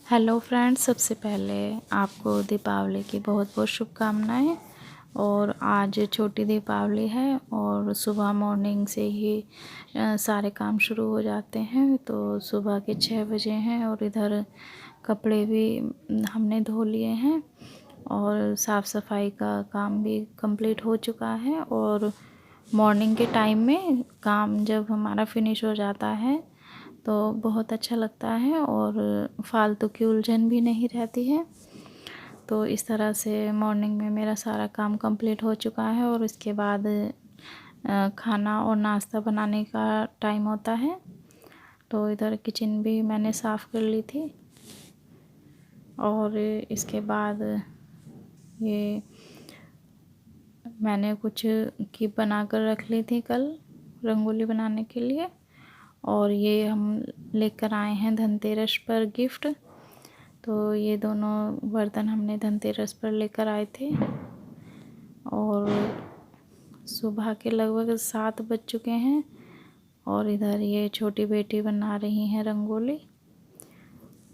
Hello friends, सबसे पहले आपको दीपावली की बहुत बहुत शुभकामनाएं। और आज छोटी दीपावली है और सुबह मॉर्निंग से ही सारे काम शुरू हो जाते हैं। तो सुबह के 6 बजे हैं और इधर कपड़े भी हमने धो लिए हैं और साफ़ सफाई का काम भी कंप्लीट हो चुका है। और मॉर्निंग के टाइम में काम जब हमारा फिनिश हो जाता है तो बहुत अच्छा लगता है और फालतू की उलझन भी नहीं रहती है। तो इस तरह से मॉर्निंग में मेरा सारा काम कंप्लीट हो चुका है और इसके बाद खाना और नाश्ता बनाने का टाइम होता है। तो इधर किचन भी मैंने साफ़ कर ली थी और इसके बाद ये मैंने कुछ कीप बना कर रख ली थी कल रंगोली बनाने के लिए। और ये हम लेकर आए हैं धनतेरस पर गिफ्ट। तो ये दोनों बर्तन हमने धनतेरस पर लेकर आए थे और सुबह के लगभग 7 बज चुके हैं। और इधर ये छोटी बेटी बना रही हैं रंगोली।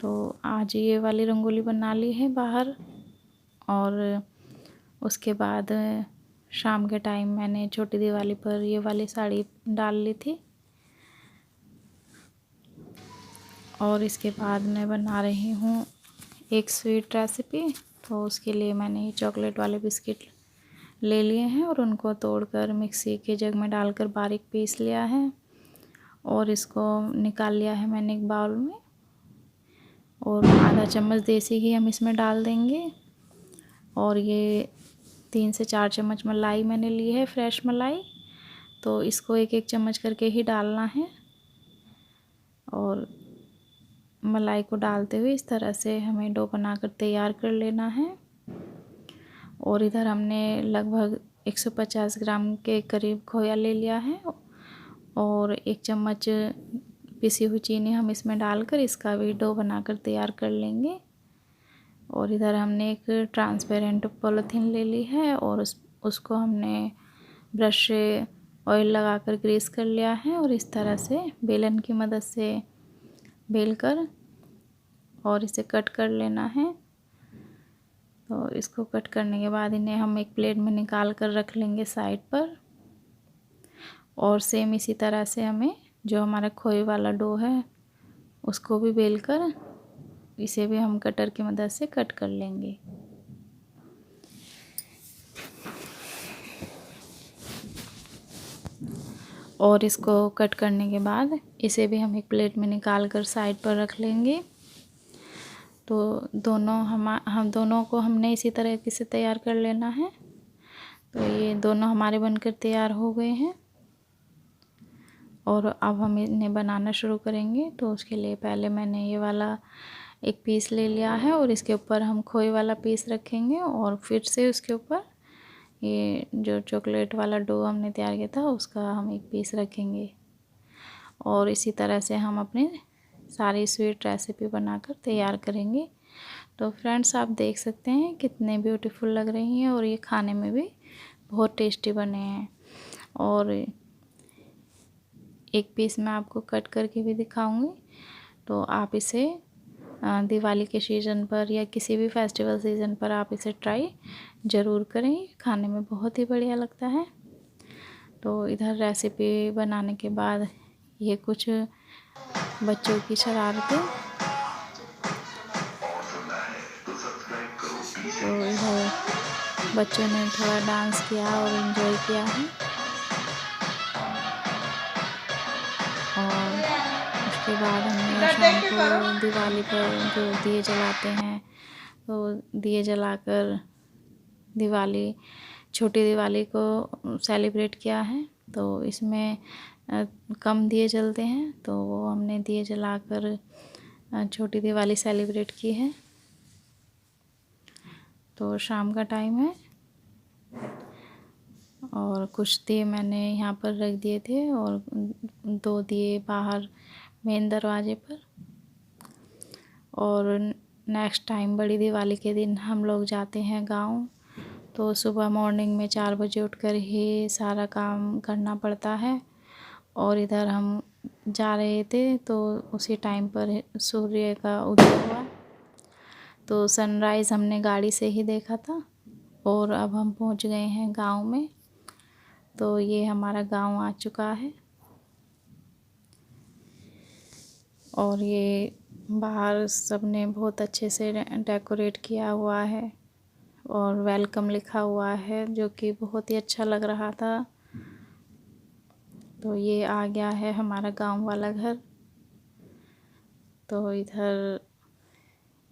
तो आज ये वाली रंगोली बना ली है बाहर। और उसके बाद शाम के टाइम मैंने छोटी दिवाली पर ये वाली साड़ी डाल ली थी। और इसके बाद मैं बना रही हूँ एक स्वीट रेसिपी। तो उसके लिए मैंने चॉकलेट वाले बिस्किट ले लिए हैं और उनको तोड़कर मिक्सी के जग में डालकर बारीक पीस लिया है और इसको निकाल लिया है मैंने एक बाउल में। और आधा चम्मच देसी घी हम इसमें डाल देंगे। और ये 3 से 4 चम्मच मलाई मैंने ली है, फ्रेश मलाई। तो इसको एक एक चम्मच करके ही डालना है। और मलाई को डालते हुए इस तरह से हमें डो बनाकर तैयार कर लेना है। और इधर हमने लगभग 150 ग्राम के करीब खोया ले लिया है और 1 चम्मच पिसी हुई चीनी हम इसमें डालकर इसका भी डो बनाकर तैयार कर लेंगे। और इधर हमने एक ट्रांसपेरेंट पॉलीथीन ले ली है और उसको हमने ब्रश से ऑयल लगाकर ग्रीस कर लिया है और इस तरह से बेलन की मदद से बेलकर और इसे कट कर लेना है। तो इसको कट करने के बाद इन्हें हम एक प्लेट में निकाल कर रख लेंगे साइड पर। और सेम इसी तरह से हमें जो हमारा खोए वाला डो है उसको भी बेलकर इसे भी हम कटर की मदद से कट कर लेंगे। और इसको कट करने के बाद इसे भी हम एक प्लेट में निकाल कर साइड पर रख लेंगे। तो हम दोनों को हमने इसी तरीके से तैयार कर लेना है। तो ये दोनों हमारे बनकर तैयार हो गए हैं और अब हम इन्हें बनाना शुरू करेंगे। तो उसके लिए पहले मैंने ये वाला एक पीस ले लिया है और इसके ऊपर हम खोए वाला पीस रखेंगे और फिर से उसके ऊपर ये जो चॉकलेट वाला डो हमने तैयार किया था उसका हम एक पीस रखेंगे। और इसी तरह से हम अपने सारी स्वीट रेसिपी बनाकर तैयार करेंगे। तो फ्रेंड्स, आप देख सकते हैं कितने ब्यूटीफुल लग रही हैं और ये खाने में भी बहुत टेस्टी बने हैं। और एक पीस मैं आपको कट करके भी दिखाऊंगी। तो आप इसे दिवाली के सीज़न पर या किसी भी फेस्टिवल सीज़न पर आप इसे ट्राई ज़रूर करें, खाने में बहुत ही बढ़िया लगता है। तो इधर रेसिपी बनाने के बाद ये कुछ बच्चों की शरारतें। तो इधर बच्चों ने थोड़ा डांस किया और एंजॉय किया है। और उसके बाद हमने शाम को दिवाली पर जो दिए जलाते हैं तो दिए जलाकर दिवाली छोटी दिवाली को सेलिब्रेट किया है। तो इसमें कम दिए जलते हैं तो वो हमने दिए जलाकर छोटी दिवाली सेलिब्रेट की है। तो शाम का टाइम है और कुछ दिए मैंने यहाँ पर रख दिए थे और 2 दिए बाहर मेन दरवाजे पर। और नेक्स्ट टाइम बड़ी दिवाली के दिन हम लोग जाते हैं गांव। तो सुबह मॉर्निंग में 4 बजे उठकर ही सारा काम करना पड़ता है। और इधर हम जा रहे थे तो उसी टाइम पर सूर्य का उदय हुआ। तो सनराइज़ हमने गाड़ी से ही देखा था। और अब हम पहुंच गए हैं गांव में। तो ये हमारा गांव आ चुका है। और ये बाहर सबने बहुत अच्छे से डेकोरेट किया हुआ है और वेलकम लिखा हुआ है, जो कि बहुत ही अच्छा लग रहा था। तो ये आ गया है हमारा गांव वाला घर। तो इधर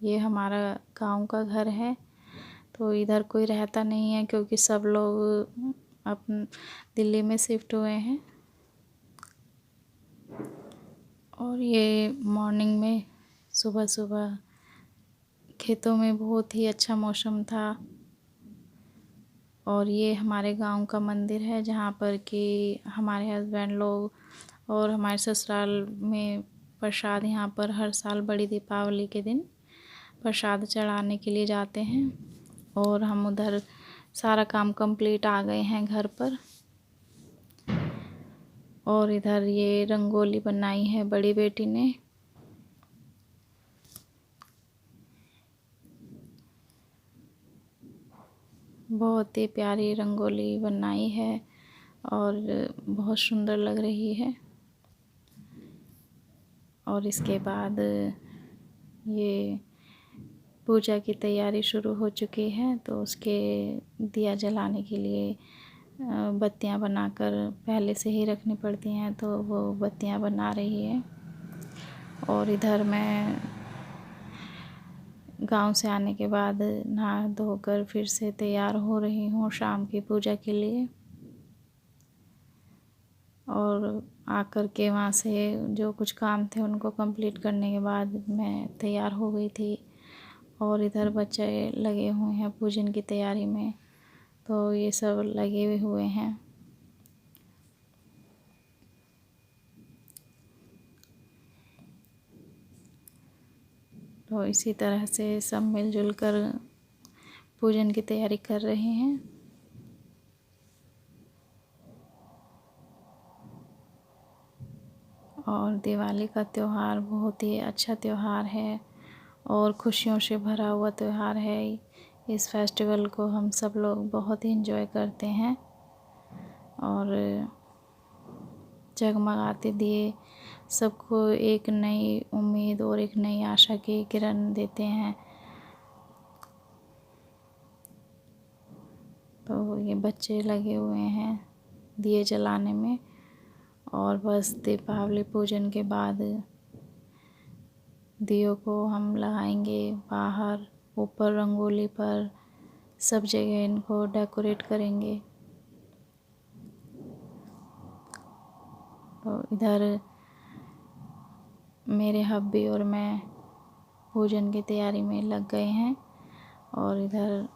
ये हमारा गांव का घर है। तो इधर कोई रहता नहीं है क्योंकि सब लोग अपन दिल्ली में शिफ्ट हुए हैं। और ये मॉर्निंग में सुबह सुबह खेतों में बहुत ही अच्छा मौसम था। और ये हमारे गांव का मंदिर है जहाँ पर कि हमारे हस्बैंड लोग और हमारे ससुराल में प्रसाद यहाँ पर हर साल बड़ी दीपावली के दिन प्रसाद चढ़ाने के लिए जाते हैं। और हम उधर सारा काम कंप्लीट आ गए हैं घर पर। और इधर ये रंगोली बनाई है बड़ी बेटी ने। बहुत ही प्यारी रंगोली बनाई है और बहुत सुंदर लग रही है। और इसके बाद ये पूजा की तैयारी शुरू हो चुकी है। तो उसके दिया जलाने के लिए बत्तियां बनाकर पहले से ही रखनी पड़ती हैं, तो वो बत्तियां बना रही है। और इधर मैं गांव से आने के बाद नहा धोकर फिर से तैयार हो रही हूँ शाम की पूजा के लिए। और आकर के वहाँ से जो कुछ काम थे उनको कंप्लीट करने के बाद मैं तैयार हो गई थी। और इधर बच्चे लगे हुए हैं पूजन की तैयारी में। तो ये सब लगे हुए हैं। तो इसी तरह से सब मिलजुल कर पूजन की तैयारी कर रहे हैं। और दिवाली का त्यौहार बहुत ही अच्छा त्यौहार है और खुशियों से भरा हुआ त्यौहार है। इस फेस्टिवल को हम सब लोग बहुत ही एंजॉय करते हैं। और जगमगाते दिए सबको एक नई उम्मीद और एक नई आशा की किरण देते हैं। तो ये बच्चे लगे हुए हैं दिए जलाने में। और बस दीपावली पूजन के बाद दियों को हम लगाएंगे बाहर, ऊपर रंगोली पर, सब जगह इनको डेकोरेट करेंगे। तो इधर मेरे हब्बी और मैं पूजन की तैयारी में लग गए हैं। और इधर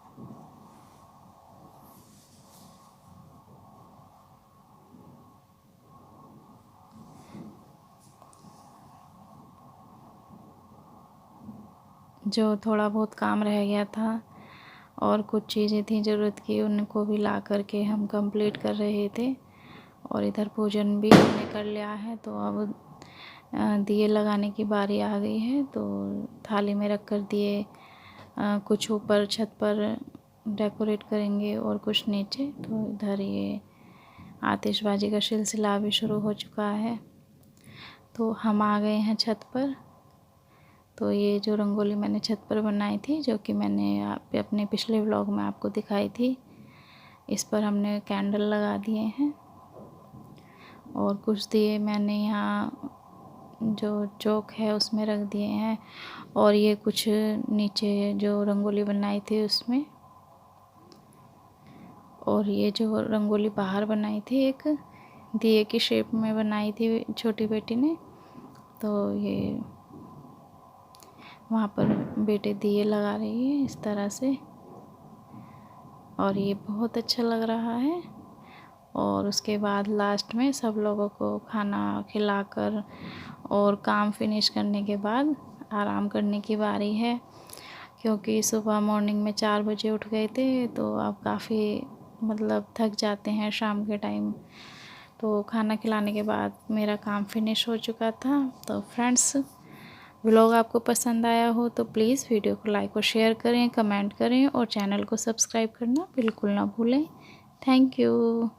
जो थोड़ा बहुत काम रह गया था और कुछ चीज़ें थी ज़रूरत की, उनको भी ला करके हम कंप्लीट कर रहे थे। और इधर पूजन भी हमने कर लिया है। तो अब दिए लगाने की बारी आ गई है। तो थाली में रख कर दिए कुछ ऊपर छत पर डेकोरेट करेंगे और कुछ नीचे। तो इधर ये आतिशबाजी का सिलसिला भी शुरू हो चुका है। तो हम आ गए हैं छत पर। तो ये जो रंगोली मैंने छत पर बनाई थी, जो कि मैंने अपने पिछले व्लॉग में आपको दिखाई थी, इस पर हमने कैंडल लगा दिए हैं। और कुछ दिए मैंने यहाँ जो चौक है उसमें रख दिए हैं। और ये कुछ नीचे जो रंगोली बनाई थी उसमें। और ये जो रंगोली बाहर बनाई थी एक दिए की शेप में बनाई थी छोटी बेटी ने। तो ये वहाँ पर बेटे दिए लगा रही है इस तरह से। और ये बहुत अच्छा लग रहा है। और उसके बाद लास्ट में सब लोगों को खाना खिलाकर और काम फिनिश करने के बाद आराम करने की बारी है। क्योंकि सुबह मॉर्निंग में 4 बजे उठ गए थे, तो अब काफ़ी मतलब थक जाते हैं शाम के टाइम। तो खाना खिलाने के बाद मेरा काम फिनिश हो चुका था। तो फ्रेंड्स, व्लॉग आपको पसंद आया हो तो प्लीज़ वीडियो को लाइक और शेयर करें, कमेंट करें और चैनल को सब्सक्राइब करना बिल्कुल ना भूलें। Thank you.